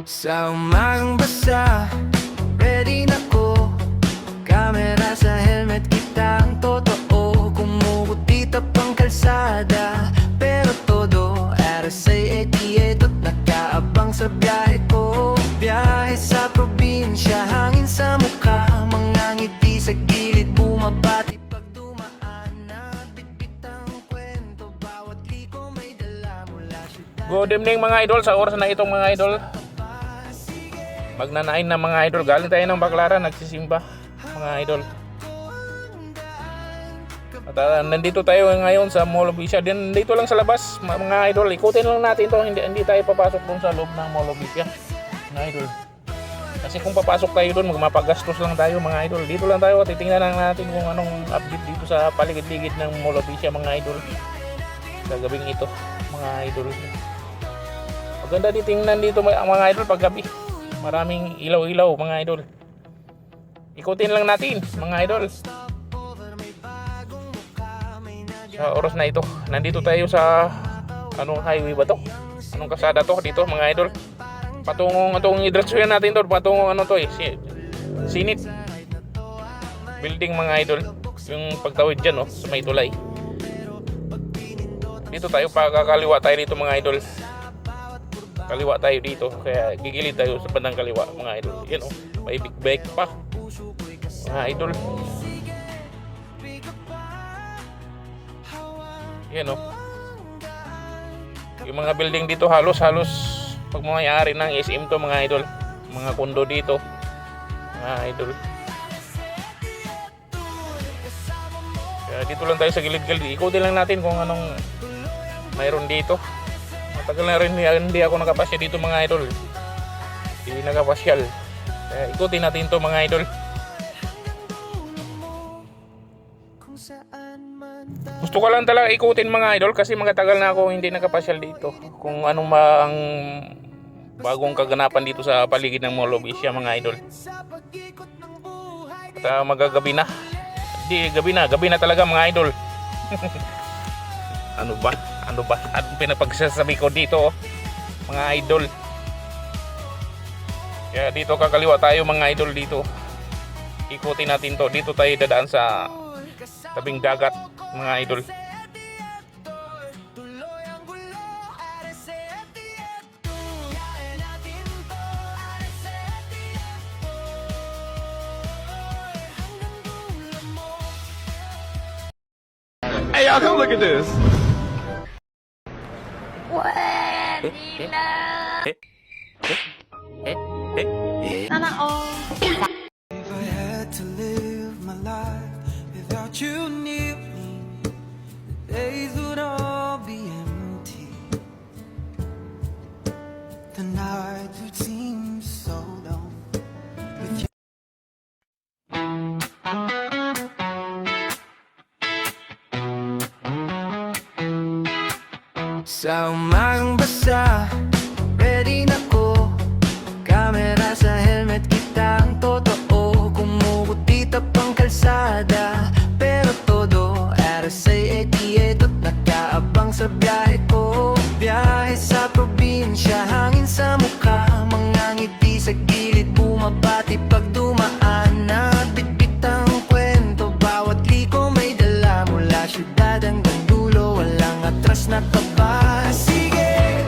Sa umagang basa, ready na ko. Kamera sa helmet, kita ang totoo. Kumukutit pang kalsada, pero todo RSA88 at nakaabang sa biyahe ko. Biyahe sa probinsya, hangin sa mukha, mga ngiti sa gilid, bumabati pag dumaan. Nagbitbit ang kwento, bawat liko may dala mula syudad. Good evening mga idol, sa oras na itong mga idol magnanain na mga idol, galing tayo ng Baclaran, nagsisimba mga idol. At nandito tayo ngayon sa Mall of Asia, dito lang sa labas mga idol, ikutin lang natin to, hindi tayo papasok dun sa loob ng Mall of Asia mga idol. Kasi kung papasok tayo dun, magmapagastos lang tayo mga idol. Dito lang tayo, titingnan lang natin kung anong update dito sa paligid-ligid ng Mall of Asia mga idol sa gabing ito mga idol. Maganda tingnan dito mga idol pag gabi. Maraming ilaw-ilaw mga idol. Ikutin lang natin mga idol. Sa oras na ito, nandito tayo sa anong highway ba to? Anong kasada to dito mga idol? Patungong itong idrasyon natin to, patungong ano to Sinit building mga idol. Yung pagtawid dyan sa may tulay. Dito tayo, pagkakaliwa tayo dito mga idol. Kaliwa tayo dito, kaya gigilid tayo sa bandang kaliwa mga idol. Yan may big bike pa mga idol. Yan yung mga building dito halos pagmamayari ng SM to mga idol. Mga kondo dito mga idol. Kaya dito lang tayo sa gilid-gilid, ikutin lang natin kung anong mayroon dito. Matagal na rin hindi ako nakapasya dito mga idol. Hindi nakapasyal. Kaya ikutin natin to mga idol. Gusto ko lang talaga ikutin mga idol kasi matagal na ako hindi nakapasyal dito. Kung anong ang bagong kaganapan dito sa paligid ng Mall of Asia mga idol. At magagabi na. Hindi, gabi na talaga mga idol. Ano ba? Anong pinapagsasabi ko dito mga idol? Kaya dito kakaliwa tayo mga idol dito. Ikutin natin to. Dito tayo dadaan sa tabing dagat mga idol. Hey y'all, come look at this. Sana all. If I had to live my life without you near me, the days would all be empty. The nights would seem so long with you. Sa umagang basa, ready na ko. Kamera sa helmet, kita ang totoo. Kumukutit pang kalsada, pero todo RSA88 at nakaabang sa biyahe ko. Biyahe sa probinsya, hangin sa mukha, mga ngiti sa gilid, bumabati pag dumaan. Nagbitbit ang kwento, bawat liko may dala mula syudad hanggang dulo, walang atras na kaba. Sige,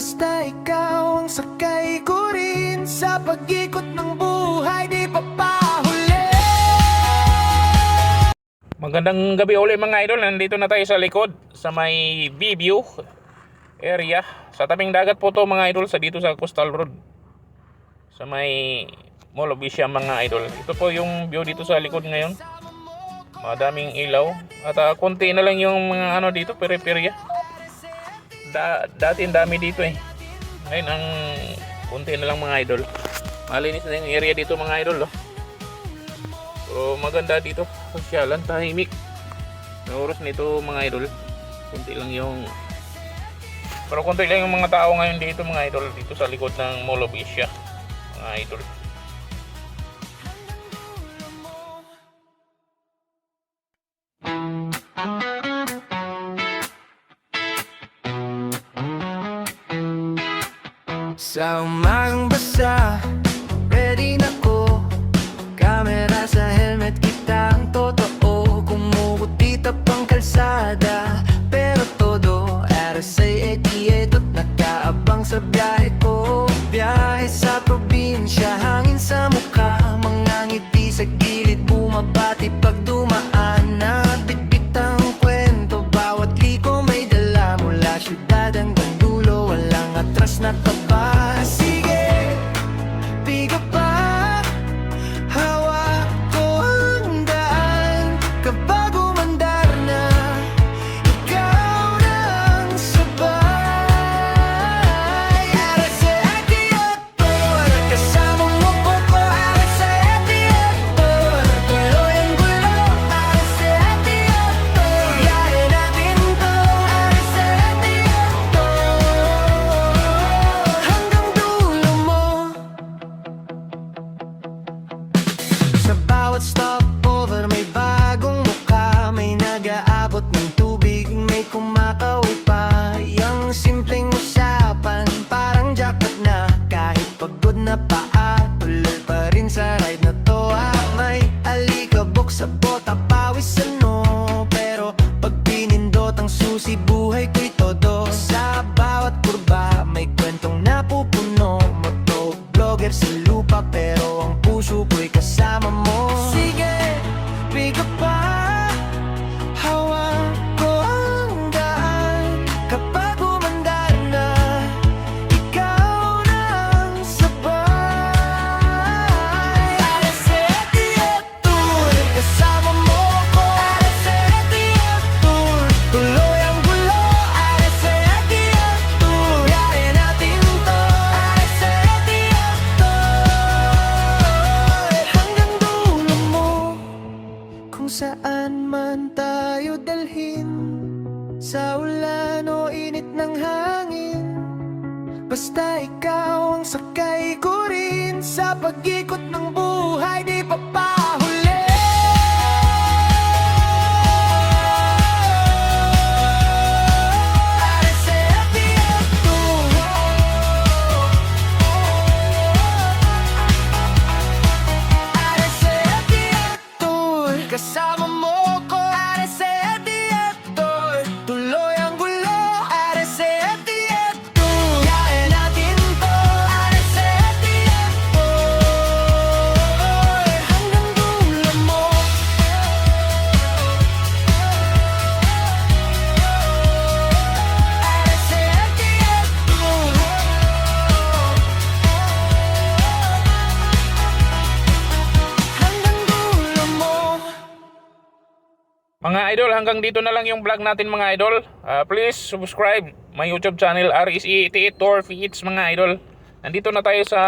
Basta ikaw ang sakay ko rin sa pag-ikot ng buhay, di papahuli. Magandang gabi ulit mga idol. Nandito na tayo sa likod sa may B-View area. Sa tabing dagat po to mga idol, sa dito sa Coastal Road. Sa may Mall of Asia mga idol. Ito po yung view dito sa likod ngayon. Madaming ilaw. At konti na lang yung mga ano dito, pere-perya. Dati ang dami dito eh. Ngayon ang konti na lang mga idol. Malinis na yung area dito mga idol oh. Pero maganda dito, pasyalan, tahimik. May oras nito mga idol. Kunti lang yung mga tao ngayon dito mga idol, dito sa likod ng Mall of Asia mga idol. Sa umagang basa, ready na ko. Kamera sa helmet, kita ang totoo. Kumukutita pang kalsada, pero todo RSA88 at nakaabang sa biyahe ko. Biyahe sa probinsya, hangin sa mukha, mga ngiti sa gilid, bumabati pag dumaan. Nabitbit ang kwento, bawat liko may dala. Mula syudad hanggang dulo, walang atras na taba. Sige, bigo pa, hawak ko ang daan. Kapag umandar na, ikaw na ang sabay. RSA88, kasama mo po ko. RSA88, tuloy ang gulo. RSA88, yayain natin to. RSA88, hanggang dulo mo. Sa bawat stopover may bagong mukha, may nag-aabot ng tubig, may kumakauwi pa. Yung simpleng usapan, parang jackpot na. Kahit pagod na paa, tuloy pa rin sa ride na to. May alikabok sa bota, pawis ano. Pero pag pinindot ang susi, buhay ko'y todo. Sa bawat kurba, may kwentong napupuno. Motovlogger sa lupa, pero ang puso ko'y kasama mo. Sige, bigo pa, hawak ko ang daan. Kapag umandar na, ikaw na ang sabay. RSA88, kasama mo ko. RSA88, tuloy ang gulo. RSA88, yayain natin to. RSA88, hanggang dulo mo. Kung saan man tayo dalhin, sa ulan o init ng hangin, basta ikaw ang sakay ko rin sa pag-ikot ng buhay, di papahuli. RSA88, kasama mo ko. RSA88, tuloy ang gulo. RSA88, yayain natin to. RSA88, hanggang dulo mo. Hanggang dulo mo. Mga idol, hanggang dito na lang yung vlog natin mga idol. Please subscribe my YouTube channel RSA88 Tour Feeds mga idol. Nandito na tayo sa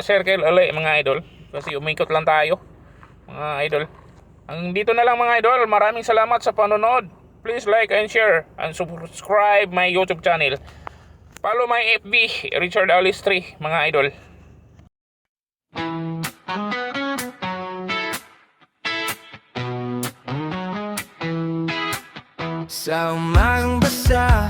circle ulit mga idol, kasi umikot lang tayo mga idol. Hanggang dito na lang mga idol. Maraming salamat sa panonood. Please like and share and subscribe my YouTube channel. Follow my FB Richard Alice 3 mga idol. Sa umagang basa,